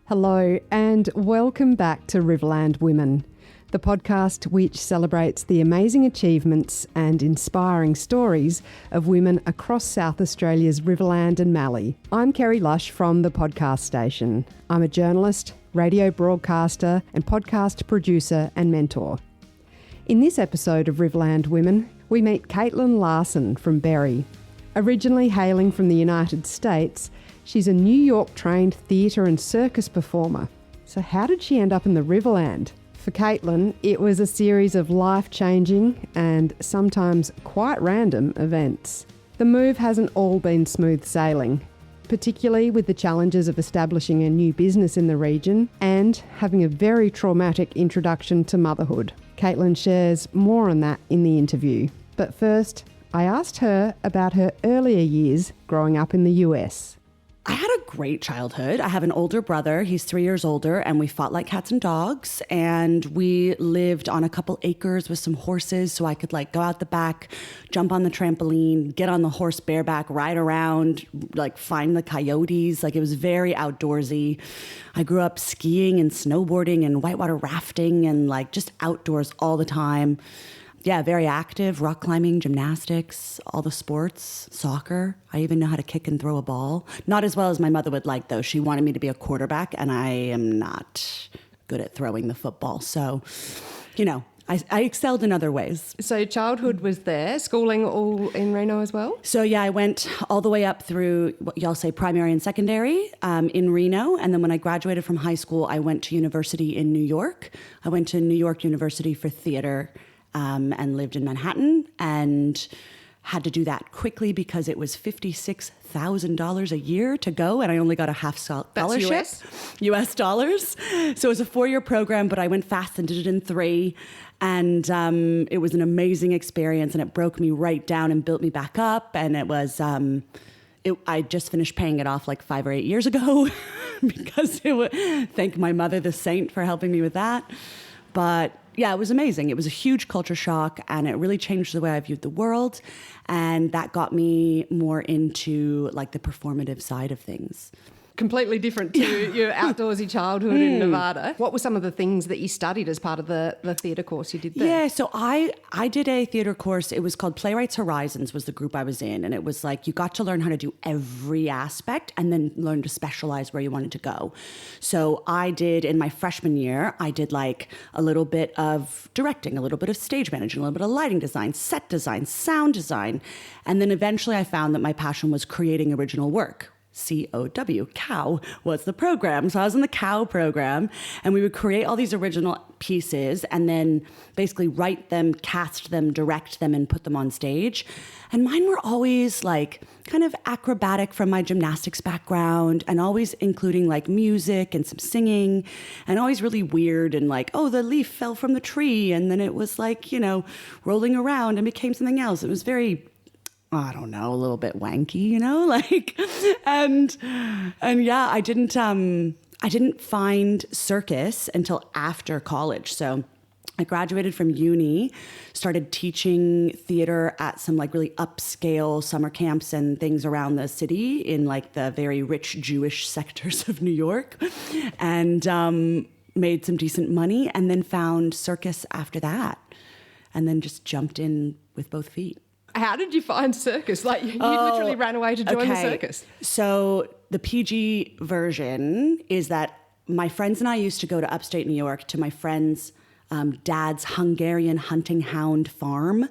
Hello and welcome back to Riverland Women, the podcast which celebrates the amazing achievements and inspiring stories of women across South Australia's Riverland and Mallee. I'm Kerrie Lush from the podcast station. I'm a journalist, radio broadcaster and podcast producer and mentor. In this episode of Riverland Women, we meet Caitlyn Larssen from Berri. Originally hailing from the United States, she's a New York-trained theatre and circus performer. So how did she end up in the Riverland? For Caitlyn, it was a series of life-changing and sometimes quite random events. The move hasn't all been smooth sailing, particularly with the challenges of establishing a new business in the region and having a very traumatic introduction to motherhood. Caitlyn shares more on that in the interview. But first, I asked her about her earlier years growing up in the US. I had a great childhood. I have an older brother. He's 3 years older, and we fought like cats and dogs. And we lived on a couple acres with some horses, so I could go out the back, jump on the trampoline, get on the horse bareback, ride around, find the coyotes. It was very outdoorsy. I grew up skiing and snowboarding and whitewater rafting and just outdoors all the time. Yeah, very active, rock climbing, gymnastics, all the sports, soccer. I even know how to kick and throw a ball. Not as well as my mother would like, though. She wanted me to be a quarterback, and I am not good at throwing the football. So, I excelled in other ways. So childhood was there, schooling all in Reno as well? So yeah, I went all the way up through what y'all say primary and secondary in Reno. And then when I graduated from high school, I went to university in New York. I went to New York University for theater and lived in Manhattan and had to do that quickly because it was $56,000 a year to go, and I only got a half scholarship. That's US dollars. So it was a 4-year program, but I went fast and did it in 3. And it was an amazing experience, and it broke me right down and built me back up. And it was, I just finished paying it off 5 or 8 years ago because thank my mother, the saint, for helping me with that. But yeah, it was amazing. It was a huge culture shock, and it really changed the way I viewed the world. And that got me more into the performative side of things. Completely different to your outdoorsy childhood in Nevada. What were some of the things that you studied as part of the theatre course you did there? Yeah, so I did a theatre course. It was called Playwrights Horizons was the group I was in. And it was you got to learn how to do every aspect and then learn to specialize where you wanted to go. So I did, in my freshman year, I did a little bit of directing, a little bit of stage managing, a little bit of lighting design, set design, sound design. And then eventually I found that my passion was creating original work. COW, COW was the program. So I was in the COW program, and we would create all these original pieces and then basically write them, cast them, direct them, and put them on stage. And mine were always kind of acrobatic from my gymnastics background, and always including music and some singing, and always really weird and the leaf fell from the tree, and then it was rolling around and became something else. It was very, I don't know, a little bit wanky, and yeah, I didn't find circus until after college. So I graduated from uni, started teaching theater at some really upscale summer camps and things around the city in the very rich Jewish sectors of New York, and made some decent money, and then found circus after that, and then just jumped in with both feet. How did you find circus? You literally ran away to join the circus. So the PG version is that my friends and I used to go to upstate New York to my friend's dad's Hungarian hunting hound farm.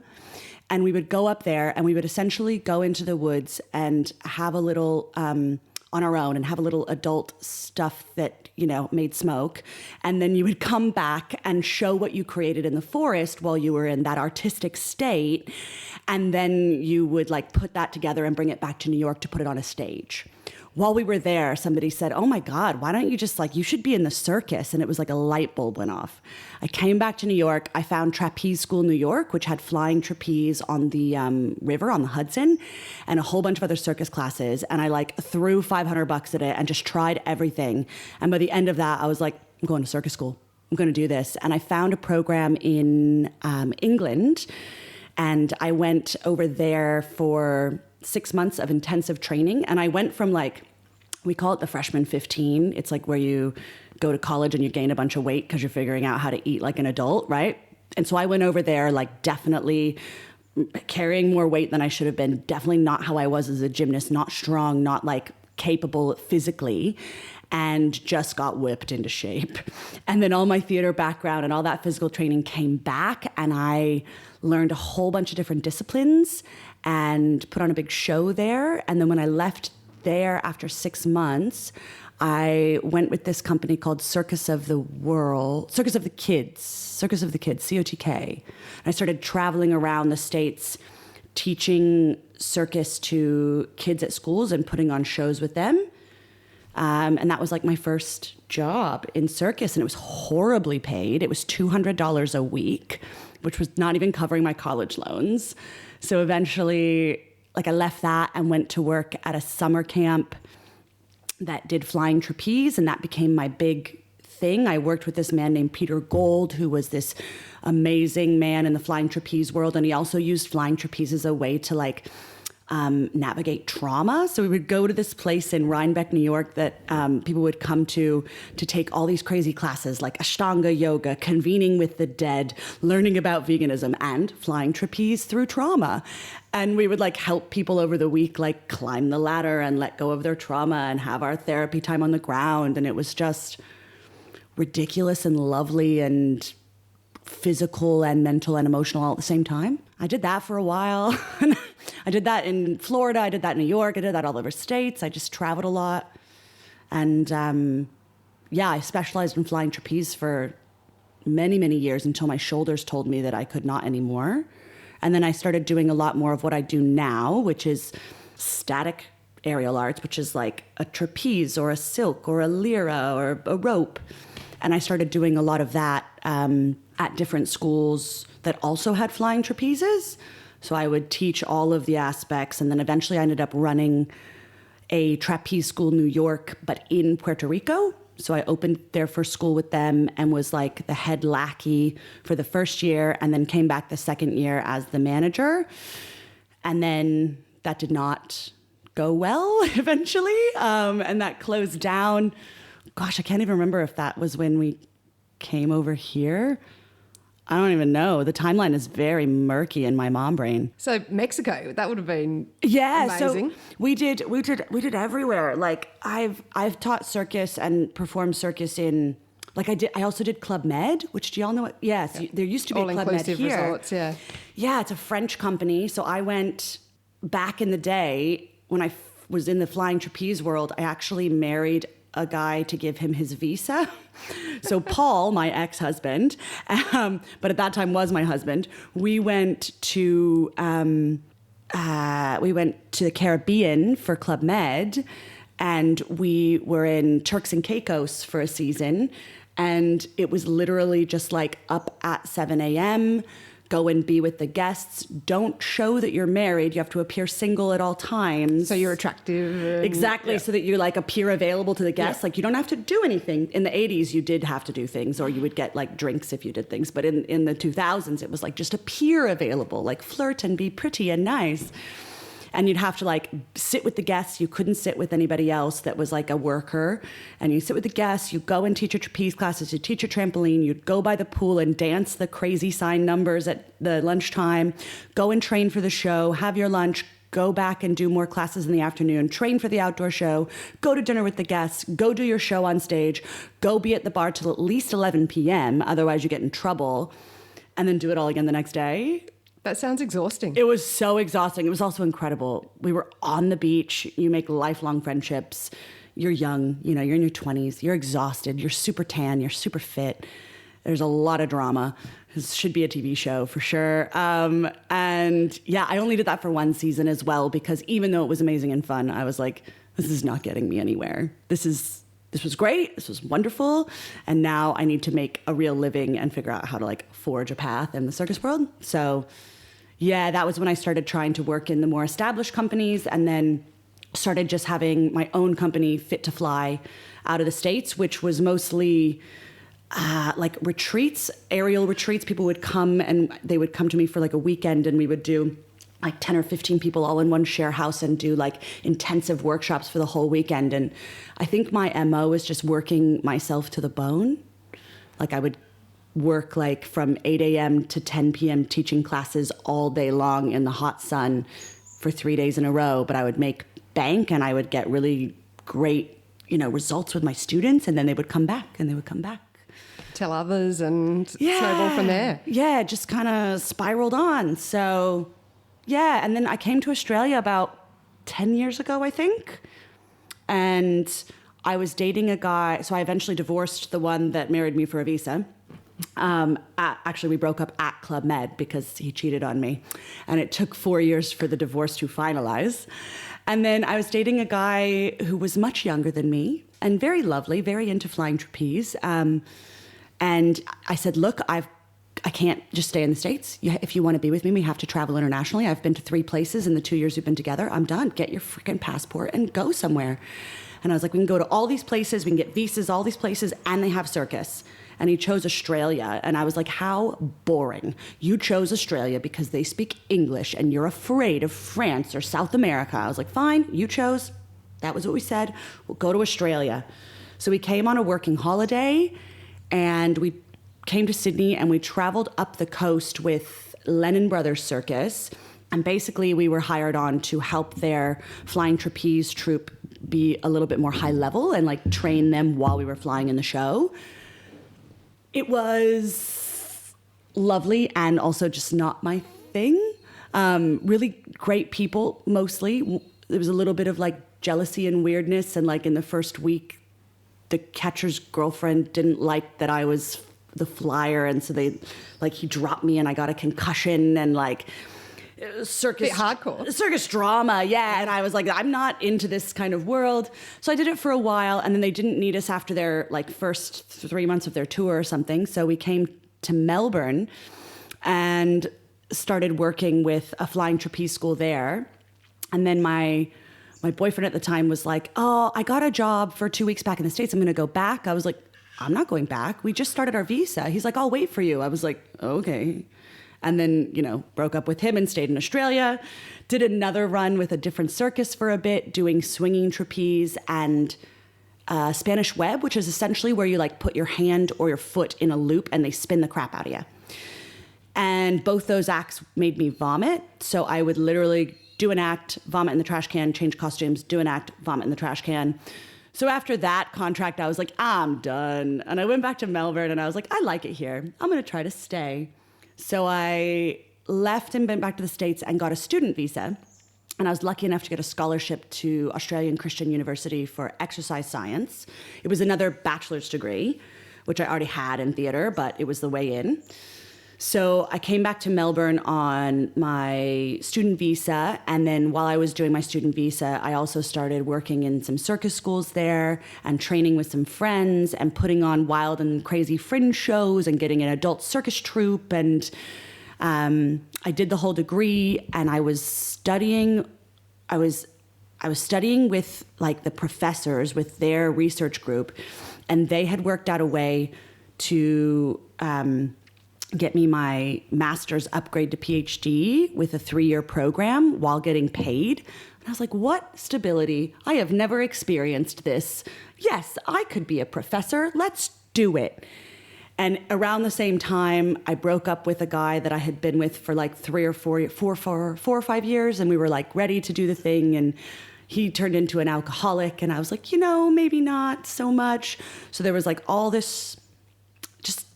And we would go up there, and we would essentially go into the woods and have a little on our own and have a little adult stuff that, made smoke. And then you would come back and show what you created in the forest while you were in that artistic state. And then you would put that together and bring it back to New York to put it on a stage. While we were there, somebody said, "Oh my God, why don't you just you should be in the circus?" And it was a light bulb went off. I came back to New York. I found Trapeze School New York, which had flying trapeze on the river, on the Hudson, and a whole bunch of other circus classes. And I threw $500 at it and just tried everything. And by the end of that, I was I'm going to circus school. I'm going to do this. And I found a program in England, and I went over there for 6 months of intensive training. And I went from we call it the freshman 15. It's like where you go to college and you gain a bunch of weight because you're figuring out how to eat like an adult, right? And so I went over there like definitely carrying more weight than I should have been, definitely not how I was as a gymnast, not strong, not like capable physically, and just got whipped into shape. And then all my theater background and all that physical training came back, and I learned a whole bunch of different disciplines and put on a big show there. And then when I left there after 6 months, I went with this company called Circus of the Kids, COTK. And I started traveling around the States teaching circus to kids at schools and putting on shows with them. And that was like my first job in circus, and it was horribly paid. It was $200 a week, which was not even covering my college loans. So eventually, like I left that and went to work at a summer camp that did flying trapeze, and that became my big thing. I worked with this man named Peter Gold, who was this amazing man in the flying trapeze world, and he also used flying trapeze as a way to like navigate trauma. So we would go to this place in Rhinebeck, New York that people would come to take all these crazy classes like Ashtanga yoga, convening with the dead, learning about veganism, and flying trapeze through trauma. And we would like help people over the week like climb the ladder and let go of their trauma and have our therapy time on the ground. And it was just ridiculous and lovely and physical and mental and emotional all at the same time. I did that for a while. I did that in Florida. I did that in New York. I did that all over states. I just traveled a lot. And I specialized in flying trapeze for many, many years until my shoulders told me that I could not anymore. And then I started doing a lot more of what I do now, which is static aerial arts, which is like a trapeze or a silk or a lyra or a rope. And I started doing a lot of that at different schools that also had flying trapezes. So I would teach all of the aspects, and then eventually I ended up running a trapeze school in New York, but in Puerto Rico. So I opened their first school with them and was like the head lackey for the first year, and then came back the second year as the manager. And then that did not go well eventually, and that closed down. Gosh, I can't even remember if that was when we came over here. I don't even know. The timeline is very murky in my mom brain. So Mexico, that would have been So amazing. we did everywhere. Like I've taught circus and performed circus in, like I also did Club Med, which do y'all know what? Yes, there used to be a Club Med here. Resorts, yeah. Yeah, it's a French company. So I went back in the day when I was in the flying trapeze world. I actually married a guy to give him his visa. So Paul, my ex-husband, but at that time was my husband, we went to the Caribbean for Club Med, and we were in Turks and Caicos for a season, and it was literally just like up at 7 a.m., go and be with the guests. Don't show that you're married. You have to appear single at all times. So you're attractive. Exactly. Yeah. So that you like appear available to the guests. Yeah. Like you don't have to do anything. In the 80s, you did have to do things, or you would get like drinks if you did things. But in the 2000s, it was like just appear available, like flirt and be pretty and nice. And you'd have to like sit with the guests. You couldn't sit with anybody else that was like a worker. And you sit with the guests, you go and teach your trapeze classes, you teach your trampoline, you'd go by the pool and dance the crazy sign numbers at the lunchtime, go and train for the show, have your lunch, go back and do more classes in the afternoon, train for the outdoor show, go to dinner with the guests, go do your show on stage, go be at the bar till at least 11 p.m., otherwise you get in trouble, and then do it all again the next day. That sounds exhausting. It was so exhausting. It was also incredible. We were on the beach. You make lifelong friendships. You're young, you're in your 20s. You're exhausted. You're super tan. You're super fit. There's a lot of drama. This should be a TV show for sure. And yeah, I only did that for one season as well, because even though it was amazing and fun, I was like, this is not getting me anywhere. This was great. This was wonderful. And now I need to make a real living and figure out how to like forge a path in the circus world. So yeah, that was when I started trying to work in the more established companies, and then started just having my own company, Fit to Fly, out of the States, which was mostly like retreats, aerial retreats. People would come and they would come to me for like a weekend, and we would do like 10 or 15 people all in one share house and do like intensive workshops for the whole weekend. And I think my MO is just working myself to the bone. Like I would work like from 8 a.m. to 10 p.m. teaching classes all day long in the hot sun for 3 days in a row. But I would make bank and I would get really great, results with my students. And then they would come back and they would come back. Tell others and snowball from there. Yeah, it just kind of spiraled on. So, yeah. And then I came to Australia about 10 years ago, I think. And I was dating a guy. So I eventually divorced the one that married me for a visa. Actually, we broke up at Club Med because he cheated on me. And it took 4 years for the divorce to finalize. And then I was dating a guy who was much younger than me and very lovely, very into flying trapeze. And I said, look, I can't just stay in the States. If you want to be with me, we have to travel internationally. I've been to 3 places in the 2 years we've been together. I'm done. Get your freaking passport and go somewhere. And I was like, we can go to all these places. We can get visas, all these places, and they have Circus. And he chose Australia. And I was like, how boring. You chose Australia because they speak English and you're afraid of France or South America. I was like, fine, you chose. That was what we said. We'll go to Australia. So we came on a working holiday and we came to Sydney and we traveled up the coast with Lennon Brothers Circus. And basically we were hired on to help their flying trapeze troupe be a little bit more high level and like train them while we were flying in the show. It was lovely and also just not my thing. Really great people, mostly. There was a little bit of like jealousy and weirdness. And like in the first week, the catcher's girlfriend didn't like that I was the flyer. And so he dropped me and I got a concussion and like circus. Bit hardcore. Circus drama, yeah. And I was like, I'm not into this kind of world. So I did it for a while and then they didn't need us after their like first 3 months of their tour or something. So we came to Melbourne and started working with a flying trapeze school there. And then my boyfriend at the time was like, oh, I got a job for 2 weeks back in the States. I'm going to go back. I was like, I'm not going back. We just started our visa. He's like, I'll wait for you. I was like, okay. And then, broke up with him and stayed in Australia. Did another run with a different circus for a bit, doing swinging trapeze and Spanish web, which is essentially where you like put your hand or your foot in a loop and they spin the crap out of you. And both those acts made me vomit. So I would literally do an act, vomit in the trash can, change costumes, do an act, vomit in the trash can. So after that contract, I was like, I'm done. And I went back to Melbourne and I was like, I like it here. I'm going to try to stay. So I left and went back to the States and got a student visa. And I was lucky enough to get a scholarship to Australian Christian University for exercise science. It was another bachelor's degree, which I already had in theater, but it was the way in. So I came back to Melbourne on my student visa. And then while I was doing my student visa, I also started working in some circus schools there and training with some friends and putting on wild and crazy fringe shows and getting an adult circus troupe. And I did the whole degree and I was studying with like the professors with their research group. And they had worked out a way to get me my master's upgrade to PhD with a 3-year program while getting paid. And I was like, what stability? I have never experienced this. Yes, I could be a professor. Let's do it. And around the same time, I broke up with a guy that I had been with for like 4 or 5 years. And we were like ready to do the thing. And he turned into an alcoholic. And I was like, maybe not so much. So there was like all this just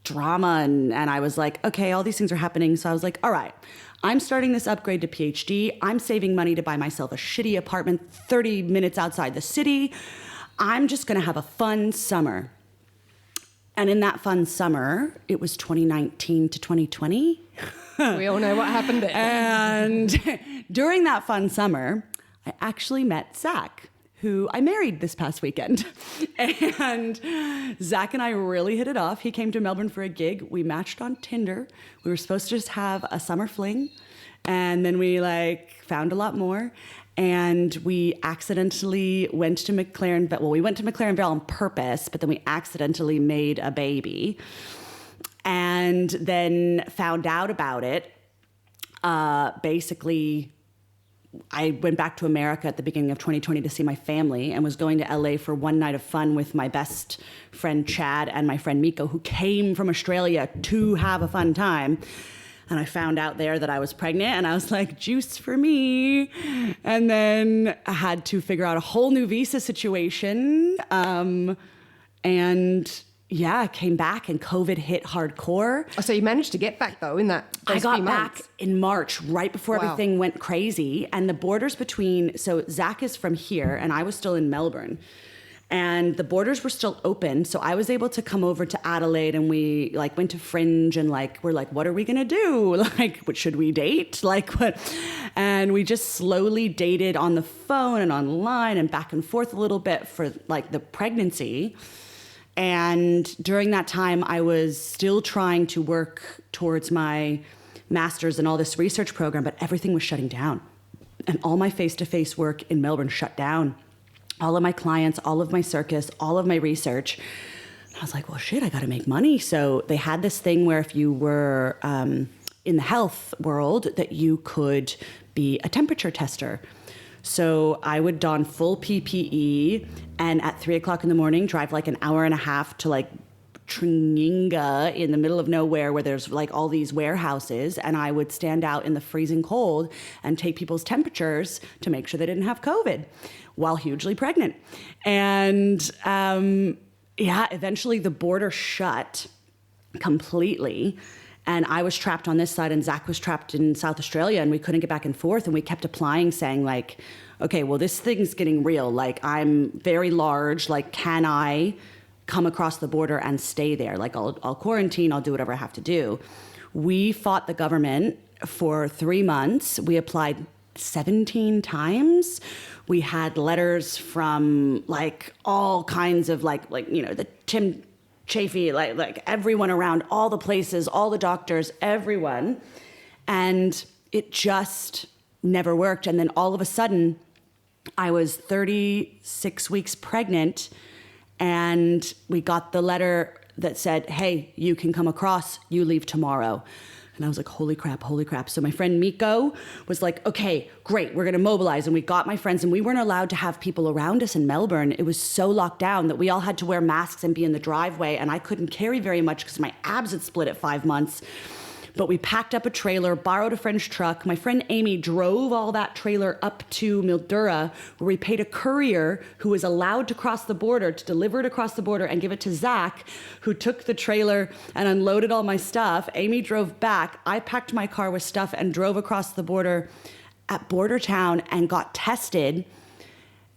drama and I was like, okay, all these things are happening. So I was like, all right, I'm starting this upgrade to PhD. I'm saving money to buy myself a shitty apartment 30 minutes outside the city. I'm just going to have a fun summer. And in that fun summer, it was 2019 to 2020. We all know what happened there. And during that fun summer, I actually met Zach, who I married this past weekend. And Zach and I really hit it off. He came to Melbourne for a gig. We matched on Tinder. We were supposed to just have a summer fling. And then we found a lot more. And we accidentally went to McLaren. Well, we went to McLaren Vale on purpose, but then we accidentally made a baby. And then found out about it basically, I went back to America at the beginning of 2020 to see my family and was going to LA for one night of fun with my best friend Chad and my friend Miko, who came from Australia to have a fun time. And I found out there that I was pregnant, and I was like, juice for me. And then I had to figure out a whole new visa situation. I came back and COVID hit hardcore. Oh, so you managed to get back though in those I got few back months. in March, right before Wow. everything went crazy. And the borders so Zach is from here and I was still in Melbourne. And the borders were still open. So I was able to come over to Adelaide, and we went to Fringe, and we're like, what are we gonna do? What should we date? What? And we just slowly dated on the phone and online and back and forth a little bit for the pregnancy. And during that time, I was still trying to work towards my master's and all this research program, but everything was shutting down. And all my face-to-face work in Melbourne shut down. All of my clients, all of my circus, all of my research. I was like, well, shit, I got to make money. So they had this thing where if you were in the health world, that you could be a temperature tester. So I would don full PPE and at 3:00 in the morning, drive an hour and a half to Tringinga in the middle of nowhere where there's all these warehouses. And I would stand out in the freezing cold and take people's temperatures to make sure they didn't have COVID while hugely pregnant. And eventually the border shut completely. And I was trapped on this side and Zach was trapped in South Australia, and we couldn't get back and forth. And we kept applying saying okay, well, this thing's getting real. I'm very large. Can I come across the border and stay there? I'll quarantine, I'll do whatever I have to do. We fought the government for 3 months. We applied 17 times. We had letters from all kinds of the Tim Chafee, everyone around, all the places, all the doctors, everyone. And it just never worked. And then all of a sudden, I was 36 weeks pregnant, and we got the letter that said, hey, you can come across, you leave tomorrow. And I was like, holy crap, holy crap. So my friend Miko was like, okay, great, we're gonna mobilize. And we got my friends, and we weren't allowed to have people around us in Melbourne. It was so locked down that we all had to wear masks and be in the driveway, and I couldn't carry very much because my abs had split at 5 months. But we packed up a trailer, borrowed a friend's truck. My friend Amy drove all that trailer up to Mildura, where we paid a courier who was allowed to cross the border to deliver it across the border and give it to Zach, who took the trailer and unloaded all my stuff. Amy drove back. I packed my car with stuff and drove across the border at Border Town and got tested.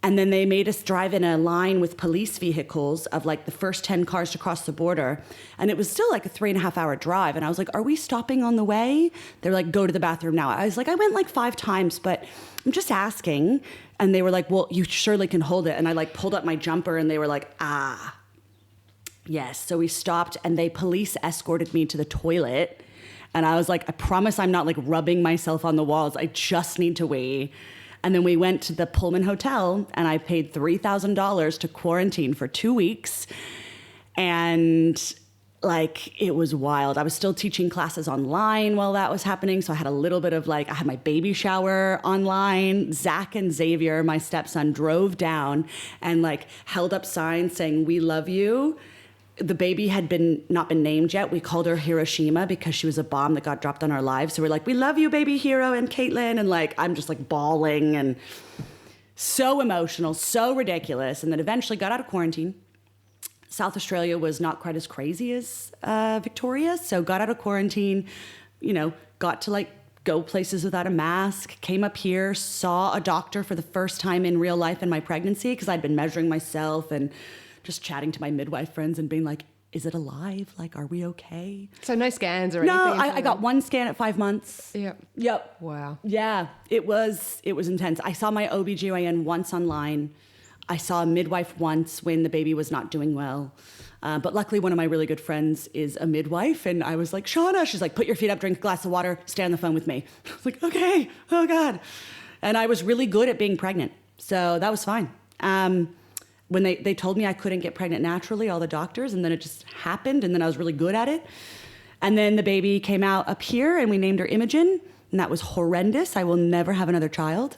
And then they made us drive in a line with police vehicles of the first 10 cars to cross the border. And it was still a 3.5 hour drive. And I was like, are we stopping on the way? They're like, go to the bathroom now. I was like, I went 5 times, but I'm just asking. And they were like, well, you surely can hold it. And I pulled up my jumper, and they were like, yes. So we stopped, and police escorted me to the toilet. And I was like, I promise I'm not rubbing myself on the walls. I just need to wee. And then we went to the Pullman Hotel, and I paid $3,000 to quarantine for 2 weeks. And it was wild. I was still teaching classes online while that was happening. So I had a little bit of I had my baby shower online. Zach and Xavier, my stepson, drove down and held up signs saying, we love you. The baby had not been named yet. We called her Hiroshima because she was a bomb that got dropped on our lives. So we're like, we love you, baby Hero and Caitlyn. And I'm just bawling and so emotional, so ridiculous. And then eventually got out of quarantine. South Australia was not quite as crazy as Victoria. So got out of quarantine, got to go places without a mask, came up here, saw a doctor for the first time in real life in my pregnancy because I'd been measuring myself and just chatting to my midwife friends and being like, is it alive? Are we okay? So no scans or anything? anything? No, I got 1 scan at 5 months. Yep. Wow. Yeah, it was intense. I saw my OBGYN once online. I saw a midwife once when the baby was not doing well. But luckily, one of my really good friends is a midwife. And I was like, Shauna, she's like, put your feet up, drink a glass of water, stay on the phone with me. I was like, okay, oh God. And I was really good at being pregnant. So that was fine. When they told me I couldn't get pregnant naturally, all the doctors, and then it just happened, and then I was really good at it. And then the baby came out up here, and we named her Imogen. and that was horrendous. I will never have another child.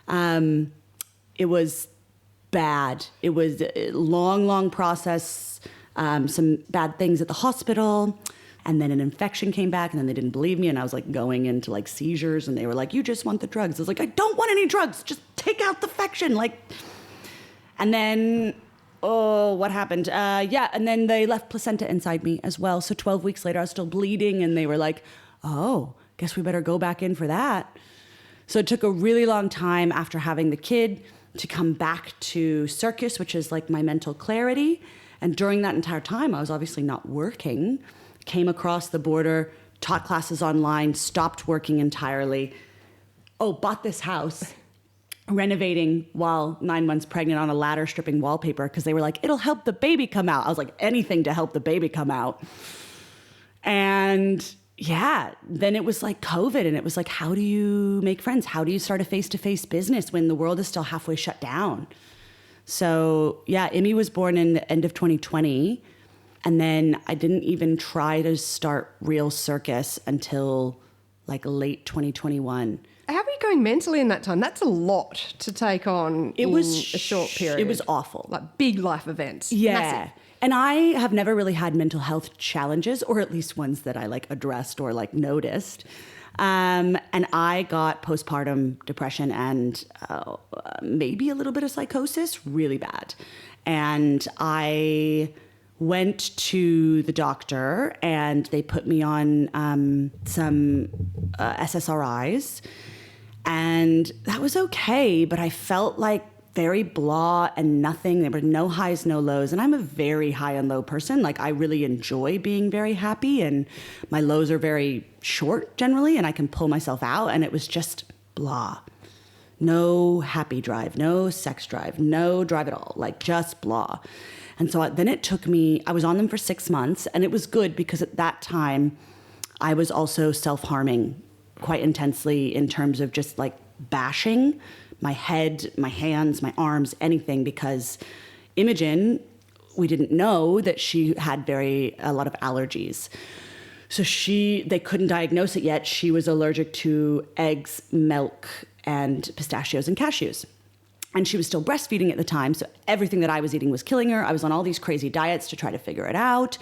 It was bad. It was a long process, some bad things at the hospital, and then an infection came back, and then they didn't believe me, and I was like going into like seizures, and they were like, you just want the drugs. I was like, I don't want any drugs. Just take out the infection. And then, what happened? And then they left placenta inside me as well. So 12 weeks later, I was still bleeding, and they were like, oh, guess we better go back in for that. So it took a really long time after having the kid to come back to Circus, which is like my mental clarity. And during that entire time, I was obviously not working. Came across the border, taught classes online, stopped working entirely. Bought this house, renovating while 9 months pregnant on a ladder stripping wallpaper because they were like, it'll help the baby come out. I was like, anything to help the baby come out. And yeah, then it was like COVID, and it was like, how do you make friends? How do you start a face-to-face business when the world is still halfway shut down? So yeah, Emmy was born in the end of 2020. And then I didn't even try to start real Circus until like late 2021. How were you going mentally in that time? That's a lot to take on in a short period. It was awful. Like big life events. Yeah. Massive. And I have never really had mental health challenges, or at least ones that I like addressed or like noticed. And I got postpartum depression and maybe a little bit of psychosis, really bad. And I went to the doctor, and they put me on some SSRIs, and that was okay, but I felt like very blah and nothing. There were no highs, no lows, and I'm a very high and low person. Like, I really enjoy being very happy, and my lows are very short generally, and I can pull myself out, and it was just blah. No happy drive, no sex drive, no drive at all, like just blah. And so then it took me, I was on them for 6 months, and it was good because at that time I was also self-harming quite intensely in terms of just like bashing my head, my hands, my arms, anything, because Imogen, we didn't know that she had a lot of allergies. So they couldn't diagnose it yet. She was allergic to eggs, milk, and pistachios and cashews. And she was still breastfeeding at the time, so everything that I was eating was killing her. I was on all these crazy diets to try to figure it out.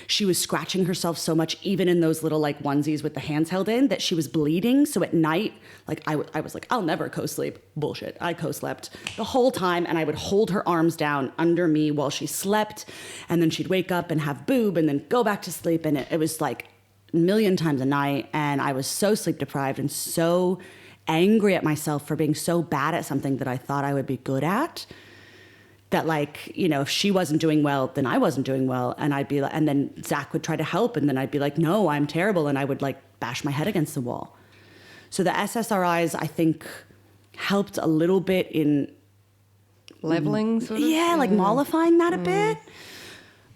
She was scratching herself so much, even in those little like onesies with the hands held in, that she was bleeding. So at night, like I was like, I'll never co-sleep. Bullshit. I co-slept the whole time, and I would hold her arms down under me while she slept, and then she'd wake up and have boob and then go back to sleep. And it was like a million times a night, and I was so sleep deprived and so angry at myself for being so bad at something that I thought I would be good at, that like, you know, if she wasn't doing well, then I wasn't doing well. And I'd be like, and then Zach would try to help, and then I'd be like, no, I'm terrible. And I would like bash my head against the wall. So the SSRIs, I think, helped a little bit in Leveling sort of? Yeah, like mollifying that a bit.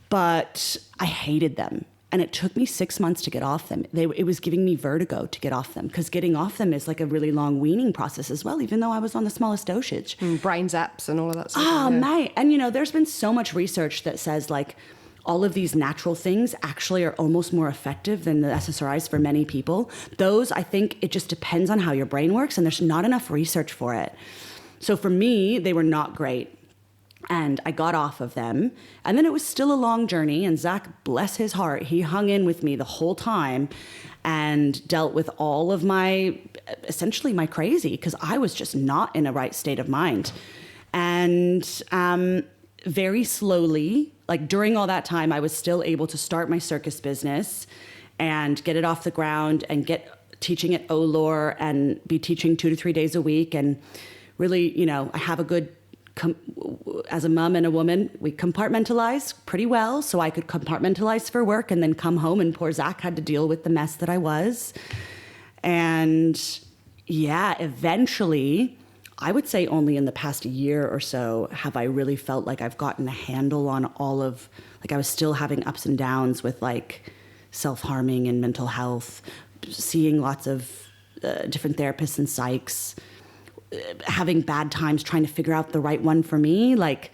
But I hated them. And it took me 6 months to get off them. It was giving me vertigo to get off them, because getting off them is like a really long weaning process as well, even though I was on the smallest dosage. Brain zaps and all of that stuff. Oh, mate. And, you know, there's been so much research that says, like, all of these natural things actually are almost more effective than the SSRIs for many people. Those, I think, it just depends on how your brain works, and there's not enough research for it. So for me, they were not great. And I got off of them. And then it was still a long journey. And Zach, bless his heart, he hung in with me the whole time and dealt with all of essentially my crazy, because I was just not in a right state of mind. And very slowly, like during all that time, I was still able to start my circus business and get it off the ground and get teaching at OLOR and be teaching 2 to 3 days a week. And really, you know, I have a good, as a mom and a woman, we compartmentalize pretty well. So I could compartmentalize for work and then come home, and poor Zach had to deal with the mess that I was. And yeah, eventually, I would say only in the past year or so have I really felt like I've gotten a handle on all of, like I was still having ups and downs with like self-harming and mental health, seeing lots of different therapists and psychs, having bad times trying to figure out the right one for me. Like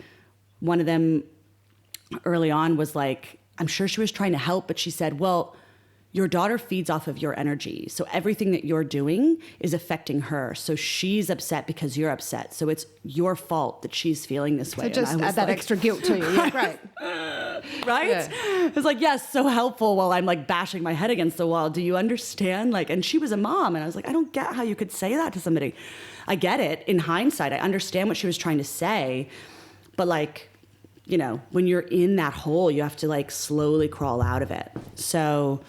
one of them early on was like, I'm sure she was trying to help, but she said, well, your daughter feeds off of your energy. So everything that you're doing is affecting her. So she's upset because you're upset. So it's your fault that she's feeling this way. So just add that extra guilt to you. Yeah, great. Right? Yeah. It's like, yes, so helpful while I'm like bashing my head against the wall. Do you understand? Like, and she was a mom. And I was like, I don't get how you could say that to somebody. I get it in hindsight. I understand what she was trying to say. But like, you know, when you're in that hole, you have to like slowly crawl out of it. So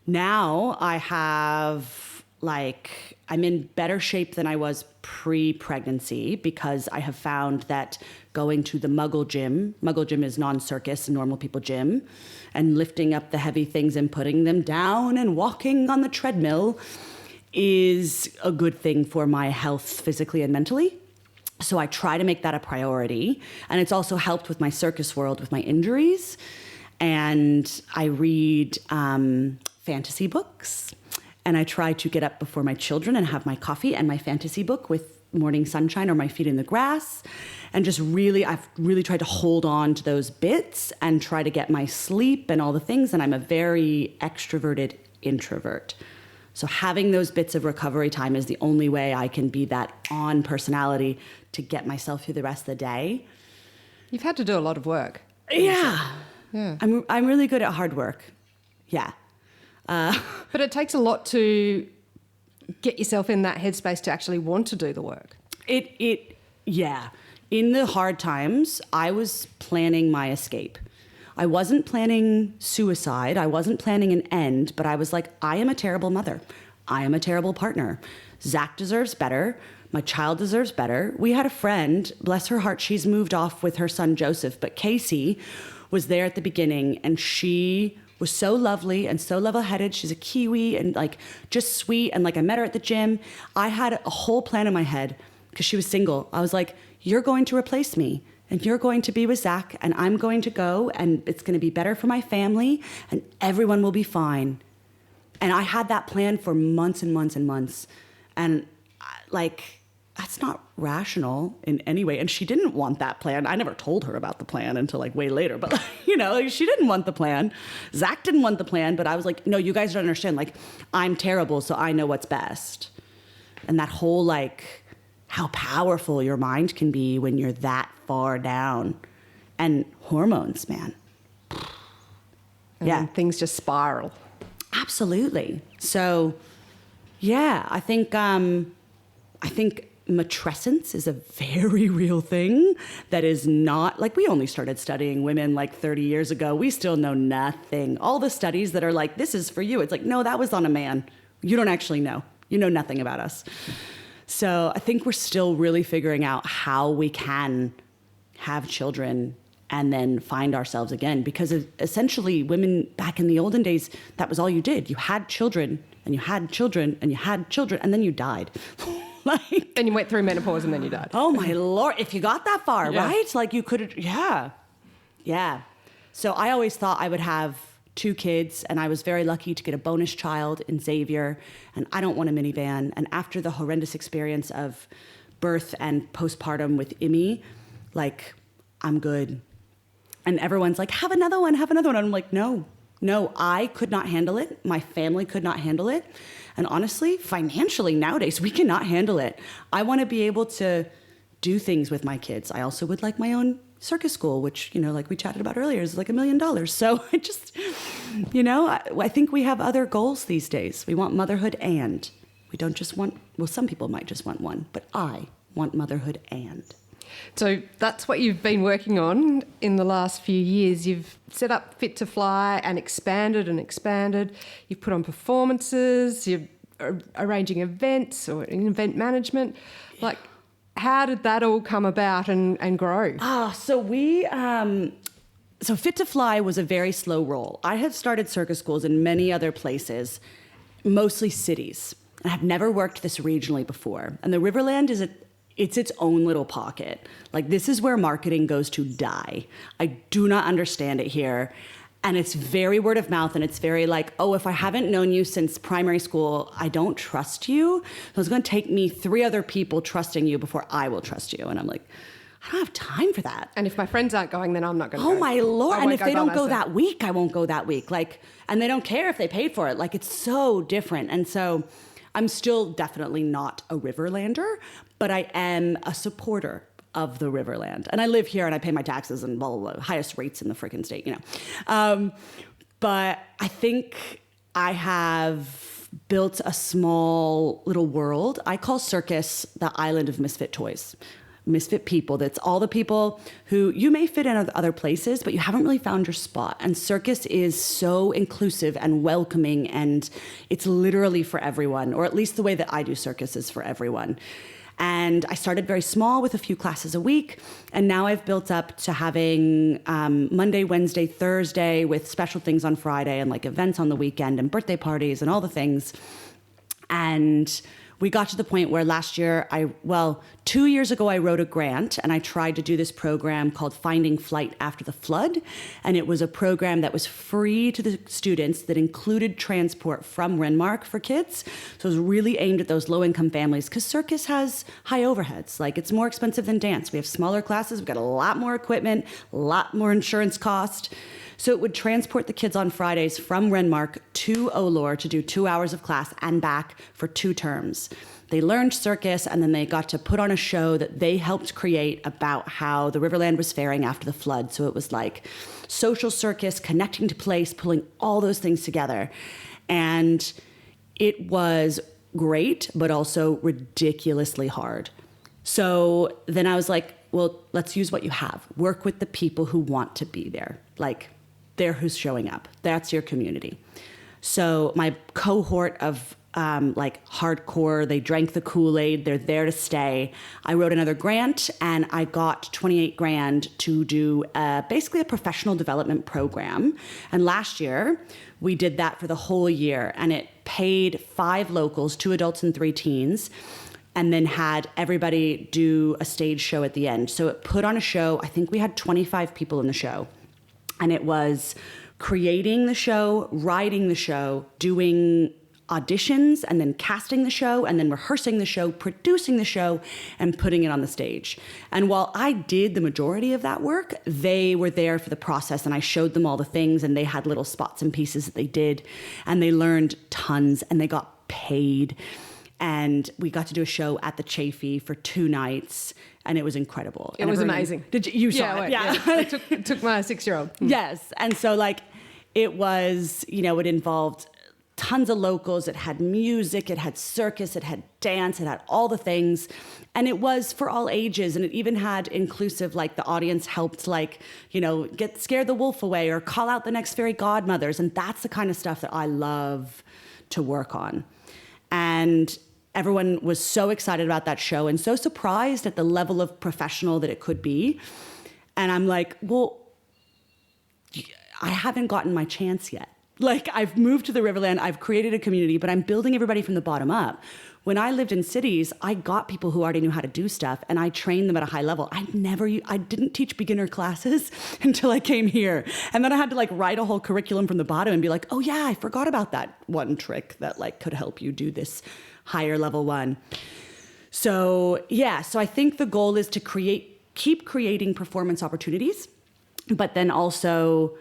now I have like, I'm in better shape than I was pre-pregnancy because I have found that going to the Muggle gym is non-circus, normal people gym, and lifting up the heavy things and putting them down and walking on the treadmill is a good thing for my health physically and mentally. So I try to make that a priority. And it's also helped with my circus world with my injuries. And I read fantasy books. And I try to get up before my children and have my coffee and my fantasy book with morning sunshine or my feet in the grass. And just really, I've really tried to hold on to those bits and try to get my sleep and all the things. And I'm a very extroverted introvert. So having those bits of recovery time is the only way I can be that on personality to get myself through the rest of the day. You've had to do a lot of work. Yeah. I'm really good at hard work. Yeah. But it takes a lot to get yourself in that headspace to actually want to do the work. Yeah. In the hard times, I was planning my escape. I wasn't planning suicide. I wasn't planning an end, but I was like, I am a terrible mother. I am a terrible partner. Zach deserves better. My child deserves better. We had a friend, bless her heart, she's moved off with her son Joseph, but Casey was there at the beginning, and she was so lovely and so level-headed. She's a Kiwi and like just sweet. And like I met her at the gym. I had a whole plan in my head because she was single. I was like, you're going to replace me. And you're going to be with Zach, and I'm going to go, and it's going to be better for my family, and everyone will be fine. And I had that plan for months and months and months. And like, that's not rational in any way. And she didn't want that plan. I never told her about the plan until like way later. But like, you know, like, she didn't want the plan. Zach didn't want the plan, but I was like, no, you guys don't understand. Like, I'm terrible, so I know what's best. And that whole like, how powerful your mind can be when you're that far down. And hormones, man. And things just spiral. Absolutely. So, yeah, I think matrescence is a very real thing that is not, like, we only started studying women like 30 years ago. We still know nothing. All the studies that are like, this is for you. It's like, no, that was on a man. You don't actually know. You know nothing about us. So I think we're still really figuring out how we can have children and then find ourselves again. Because essentially women back in the olden days, that was all you did. You had children and you had children and you had children and then you died. Like, and you went through menopause and then you died. Oh my Lord, if you got that far, right? Like you could, yeah. So I always thought I would have 2 kids, and I was very lucky to get a bonus child in Xavier, and I don't want a minivan. And after the horrendous experience of birth and postpartum with Immy, like, I'm good. And everyone's like, have another one. And I'm like, no, I could not handle it. My family could not handle it. And honestly, financially nowadays, we cannot handle it. I want to be able to do things with my kids. I also would like my own circus school, which, you know, like we chatted about earlier, is like $1 million. So I just, you know, I think we have other goals these days. We want motherhood, and we don't just want, well, some people might just want one, but I want motherhood and. So that's what you've been working on in the last few years. You've set up Fit to Fly and expanded. You've put on performances, you're arranging events or event management. Like, how did that all come about and grow? So Fit to Fly was a very slow roll. I have started circus schools in many other places, mostly cities. I have never worked this regionally before. And the Riverland it's its own little pocket. Like, this is where marketing goes to die. I do not understand it here. And it's very word of mouth, and it's very like, oh, if I haven't known you since primary school, I don't trust you. So it's going to take me 3 other people trusting you before I will trust you. And I'm like, I don't have time for that. And if my friends aren't going, then I'm not going to Oh go. my Lord. And if they don't go myself. that week, I won't go that week. Like, and they don't care if they paid for it. Like, it's so different. And so I'm still definitely not a Riverlander, but I am a supporter of the Riverland. And I live here and I pay my taxes and blah, blah, blah, highest rates in the freaking state, you know. But I think I have built a small little world. I call Circus the island of misfit toys. Misfit people. That's all the people who you may fit in other places, but you haven't really found your spot. And Circus is so inclusive and welcoming, and it's literally for everyone, or at least the way that I do Circus is for everyone. And I started very small with a few classes a week, and now I've built up to having Monday, Wednesday, Thursday with special things on Friday and like events on the weekend and birthday parties and all the things. And we got to the point where last year, 2 years ago, I wrote a grant and I tried to do this program called Finding Flight After the Flood. And it was a program that was free to the students that included transport from Renmark for kids. So it was really aimed at those low-income families because Circus has high overheads. Like, it's more expensive than dance. We have smaller classes. We've got a lot more equipment, a lot more insurance cost. So it would transport the kids on Fridays from Renmark to Olor to do 2 hours of class and back for 2 terms. They learned Circus, and then they got to put on a show that they helped create about how the Riverland was faring after the flood. So it was like social circus, connecting to place, pulling all those things together. And it was great, but also ridiculously hard. So then I was like, well, let's use what you have. Work with the people who want to be there. Like, they're who's showing up. That's your community. So my cohort of hardcore, they drank the Kool-Aid, they're there to stay. I wrote another grant and I got 28 grand to do basically a professional development program. And last year we did that for the whole year, and it paid 5 locals, 2 adults and 3 teens, and then had everybody do a stage show at the end. So it put on a show. I think we had 25 people in the show. And it was creating the show, writing the show, doing auditions, and then casting the show, and then rehearsing the show, producing the show, and putting it on the stage. And while I did the majority of that work, they were there for the process, and I showed them all the things, and they had little spots and pieces that they did, and they learned tons, and they got paid. And we got to do a show at the Chafee for 2 nights, and it was incredible. It was amazing. Did you saw it? Yeah. It took my 6-year-old. Yes. And so it was, it involved tons of locals. It had music, it had circus, it had dance, it had all the things. And it was for all ages. And it even had inclusive, the audience helped, get Scare the Wolf away or call out the next fairy godmothers. And that's the kind of stuff that I love to work on. And everyone was so excited about that show and so surprised at the level of professional that it could be. And I'm like, well, I haven't gotten my chance yet. I've moved to the Riverland, I've created a community, but I'm building everybody from the bottom up. When I lived in cities, I got people who already knew how to do stuff, and I trained them at a high level. I didn't teach beginner classes until I came here. And then I had to write a whole curriculum from the bottom and be like, oh yeah, I forgot about that one trick that could help you do this higher level one. So yeah, so I think the goal is to keep creating performance opportunities, but then also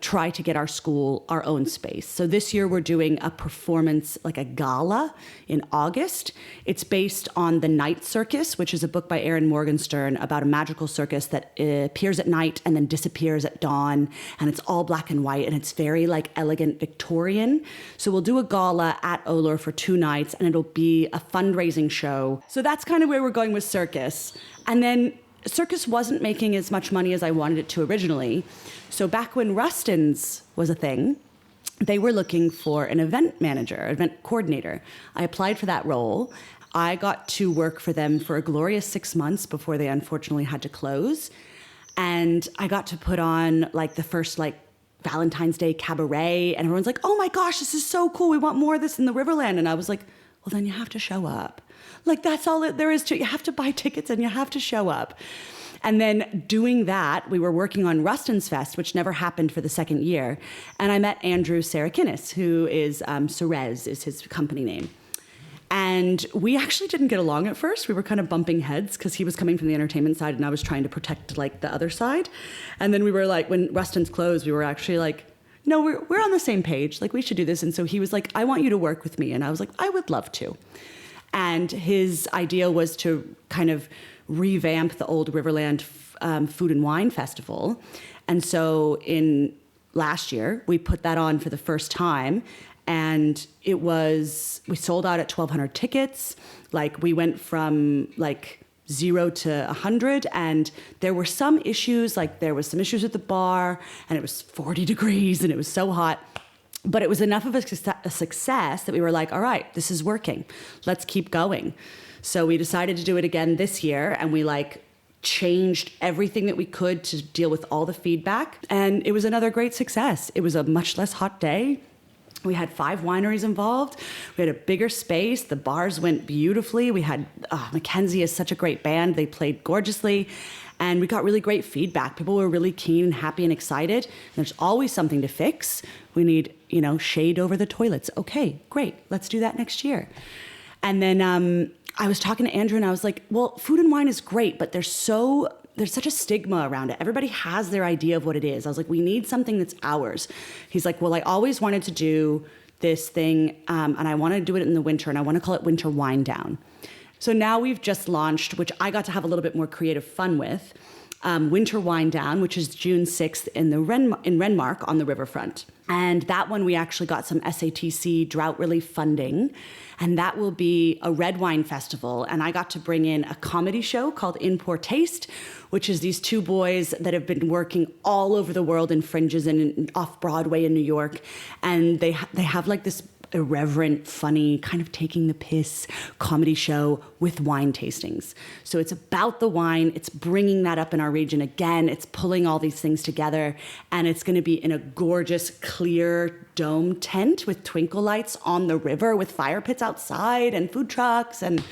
try to get our school our own space. So this year we're doing a performance, a gala in August. It's based on The Night Circus, which is a book by Erin Morgenstern about a magical circus that appears at night and then disappears at dawn. And it's all black and white, and it's very elegant Victorian. So we'll do a gala at Olor for 2 nights, and it'll be a fundraising show. So that's kind of where we're going with Circus. And then Circus wasn't making as much money as I wanted it to originally. So back when Rustin's was a thing, they were looking for an event manager, event coordinator. I applied for that role. I got to work for them for a glorious 6 months before they unfortunately had to close. And I got to put on the first Valentine's Day cabaret, and everyone's like, oh my gosh, this is so cool. We want more of this in the Riverland. And I was like, well, then you have to show up. That's all there is to it. You have to buy tickets and you have to show up. And then doing that, we were working on Rustin's Fest, which never happened for the 2nd year. And I met Andrew Sarakinis, who is Cerez is his company name. And we actually didn't get along at first. We were kind of bumping heads because he was coming from the entertainment side and I was trying to protect like the other side. And then we were like, when Rustin's closed, we were actually like, no, we're on the same page. Like, we should do this. And so he was like, I want you to work with me. And I was like, I would love to. And his idea was to kind of revamp the old Riverland Food and Wine Festival. And so in last year, we put that on for the first time. And we sold out at 1,200 tickets. Like, we went from like 0 to 100, and there were some issues. Like, there was some issues with the bar, and it was 40 degrees, and it was so hot. But it was enough of a success that we were like, all right, this is working. Let's keep going. So we decided to do it again this year, and we like changed everything that we could to deal with all the feedback. And it was another great success. It was a much less hot day. We had 5 wineries involved. We had a bigger space. The bars went beautifully. We had Mackenzie is such a great band. They played gorgeously. And we got really great feedback. People were really keen and happy and excited. There's always something to fix. We need, shade over the toilets. Okay, great. Let's do that next year. And then I was talking to Andrew and I was like, well, food and wine is great, but there's such a stigma around it. Everybody has their idea of what it is. I was like, we need something that's ours. He's like, well, I always wanted to do this thing, and I want to do it in the winter, and I want to call it Winter Wine Down. So now we've just launched, which I got to have a little bit more creative fun with, Winter Wine Down, which is June 6th in Renmark on the riverfront. And that one, we actually got some SATC drought relief funding. And that will be a red wine festival. And I got to bring in a comedy show called In Poor Taste, which is these 2 boys that have been working all over the world in fringes and off Broadway in New York. And they have like this irreverent, funny, kind of taking the piss comedy show with wine tastings. So it's about the wine. It's bringing that up in our region again. It's pulling all these things together. And it's going to be in a gorgeous, clear dome tent with twinkle lights on the river with fire pits outside and food trucks and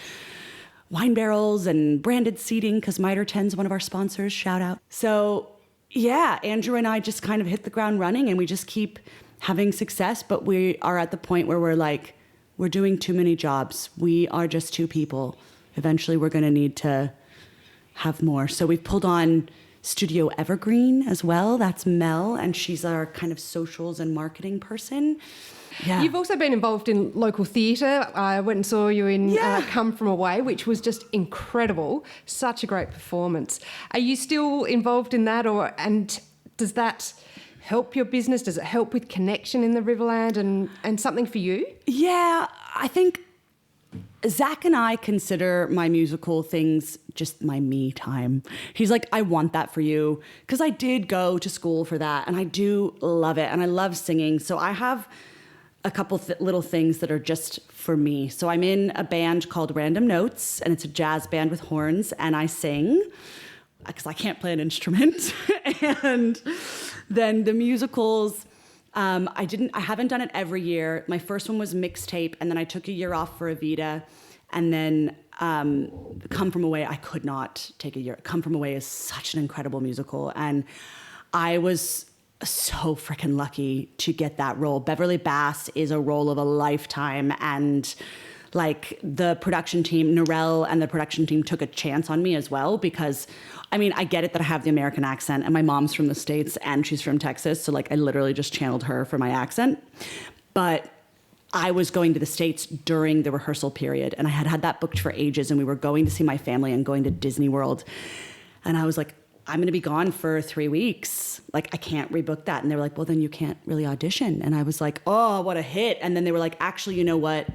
wine barrels and branded seating because Mitre 10's one of our sponsors. Shout out. So yeah, Andrew and I just kind of hit the ground running and we just keep having success, but we are at the point where we're like, we're doing too many jobs. We are just 2 people. Eventually we're going to need to have more. So we've pulled on Studio Evergreen as well. That's Mel, and she's our kind of socials and marketing person. Yeah. You've also been involved in local theatre. I went and saw you in Come From Away, which was just incredible. Such a great performance. Are you still involved in that, and does that help your business? Does it help with connection in the Riverland and something for you? Yeah, I think Zach and I consider my musical things just my me time. He's like, I want that for you. Because I did go to school for that and I do love it and I love singing. So I have a couple little things that are just for me. So I'm in a band called Random Notes and it's a jazz band with horns and I sing because I can't play an instrument. And then the musicals, I haven't done it every year. My first one was Mixtape, and then I took a year off for Evita, and then Come From Away, I could not take a year. Come From Away is such an incredible musical, and I was so freaking lucky to get that role. Beverly Bass is a role of a lifetime, and like the production team, Narelle and the production team took a chance on me as well because, I mean, I get it that I have the American accent and my mom's from the States and she's from Texas. So like I literally just channeled her for my accent. But I was going to the States during the rehearsal period and I had that booked for ages and we were going to see my family and going to Disney World. And I was like, I'm going to be gone for 3 weeks. Like, I can't rebook that. And they were like, well, then you can't really audition. And I was like, oh, what a hit. And then they were like, actually, you know what?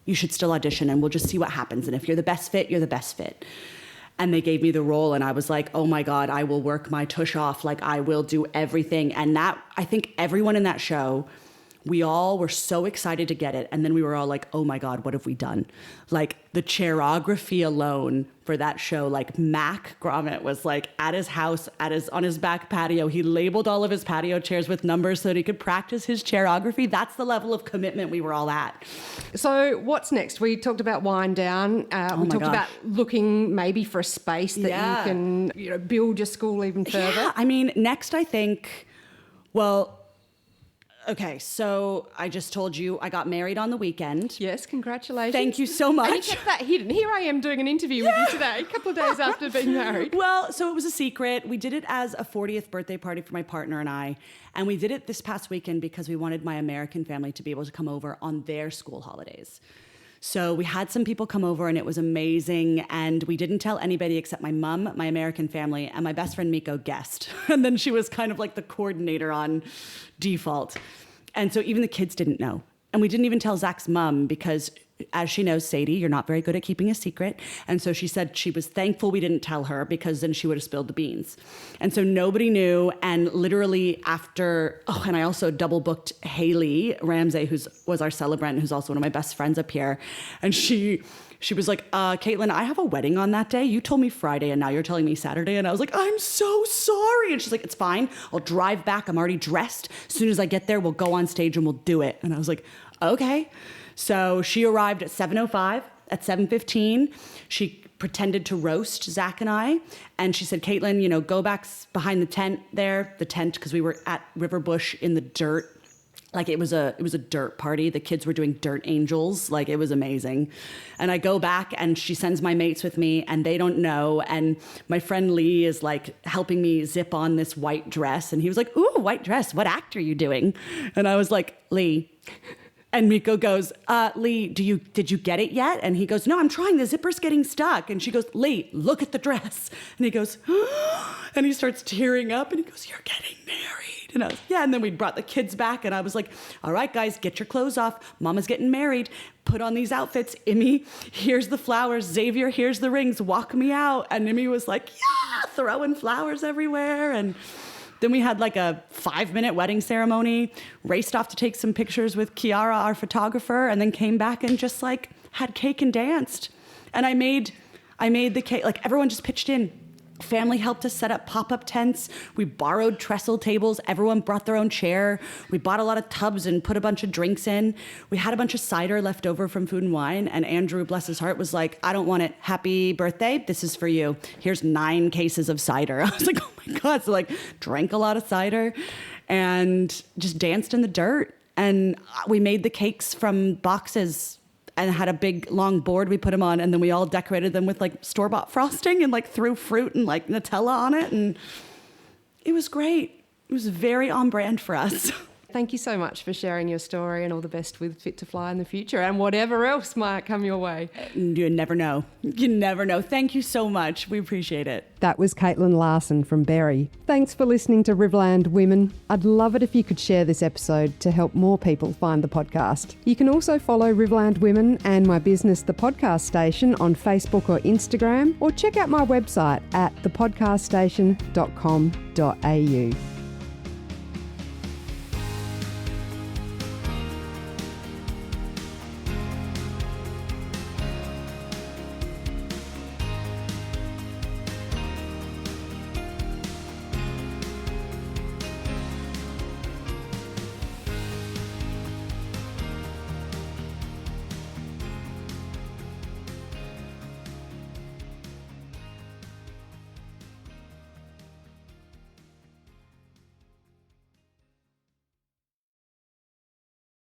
You should still audition and we'll just see what happens. And if you're the best fit, you're the best fit. And they gave me the role and I was like, oh my God, I will work my tush off. Like I will do everything. And that, I think everyone in that show, we all were so excited to get it. And then we were all like, oh my God, what have we done? Like the choreography alone for that show, like Mac Gromit was like at his house, on his back patio. He labeled all of his patio chairs with numbers so that he could practice his choreography. That's the level of commitment we were all at. So what's next? We talked about Wind Down. We talked about looking maybe for a space that you can build your school even further. Yeah, I mean, next I think, well, Okay, so I just told you I got married on the weekend. Yes, congratulations. Thank you so much. And you kept that hidden. Here I am doing an interview with you today, a couple of days after being married. Well, so it was a secret. We did it as a 40th birthday party for my partner and I. And we did it this past weekend because we wanted my American family to be able to come over on their school holidays. So we had some people come over and it was amazing. And we didn't tell anybody except my mom, my American family, and my best friend Miko guessed. And then she was kind of like the coordinator on default. And so even the kids didn't know. And we didn't even tell Zach's mom because, as she knows, Sadie, you're not very good at keeping a secret. And so she said she was thankful we didn't tell her because then she would have spilled the beans. And so nobody knew. And literally after, and I also double booked Haley Ramsey, who was our celebrant, who's also one of my best friends up here. And she was like, Caitlyn, I have a wedding on that day. You told me Friday and now you're telling me Saturday. And I was like, I'm so sorry. And she's like, it's fine. I'll drive back. I'm already dressed. As soon as I get there, we'll go on stage and we'll do it. And I was like, okay. So she arrived at 7:05. At 7:15, she pretended to roast Zach and I. And she said, Caitlyn, go back behind the tent, because we were at Riverbush in the dirt. Like it was a dirt party. The kids were doing dirt angels. Like it was amazing. And I go back and she sends my mates with me and they don't know. And my friend Lee is like helping me zip on this white dress. And he was like, ooh, white dress. What act are you doing? And I was like, Lee. And Miko goes, Lee, did you get it yet? And he goes, no, I'm trying. The zipper's getting stuck. And she goes, Lee, look at the dress. And he goes, and he starts tearing up and he goes, you're getting married. And I was, yeah. And then we brought the kids back and I was like, all right, guys, get your clothes off. Mama's getting married. Put on these outfits. Immy, here's the flowers. Xavier, here's the rings. Walk me out. And Immy was like, yeah, throwing flowers everywhere. And then we had like a 5-minute wedding ceremony, raced off to take some pictures with Kiara, our photographer, and then came back and just like had cake and danced. And I made the cake, like everyone just pitched in. Family helped us set up pop-up tents. We borrowed trestle tables. Everyone brought their own chair. We bought a lot of tubs and put a bunch of drinks in. We had a bunch of cider left over from Food and Wine. And Andrew, bless his heart, was like, I don't want it. Happy birthday. This is for you. Here's 9 cases of cider. I was like, oh my God. So like drank a lot of cider and just danced in the dirt. And we made the cakes from boxes and had a big long board we put them on, and then we all decorated them with like store-bought frosting and like threw fruit and like Nutella on it, and it was great. It was very on brand for us. Thank you so much for sharing your story, and all the best with Fit to Fly in the future and whatever else might come your way. You never know. You never know. Thank you so much. We appreciate it. That was Caitlyn Larssen from Berri. Thanks for listening to Riverland Women. I'd love it if you could share this episode to help more people find the podcast. You can also follow Riverland Women and my business, The Podcast Station, on Facebook or Instagram, or check out my website at thepodcaststation.com.au.